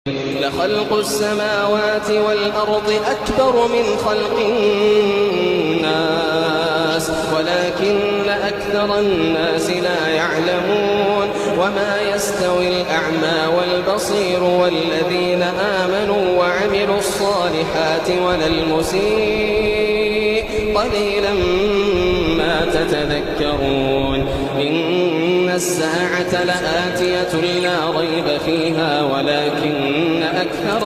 لخلق السماوات والأرض أكبر من خلق الناس ولكن أكثر الناس لا يعلمون وما يستوي الأعمى والبصير والذين آمنوا وعملوا الصالحات ولا المسيء قليلا ما تتذكرون إن الساعة لآتية لا ريب فيها ولكن أكثر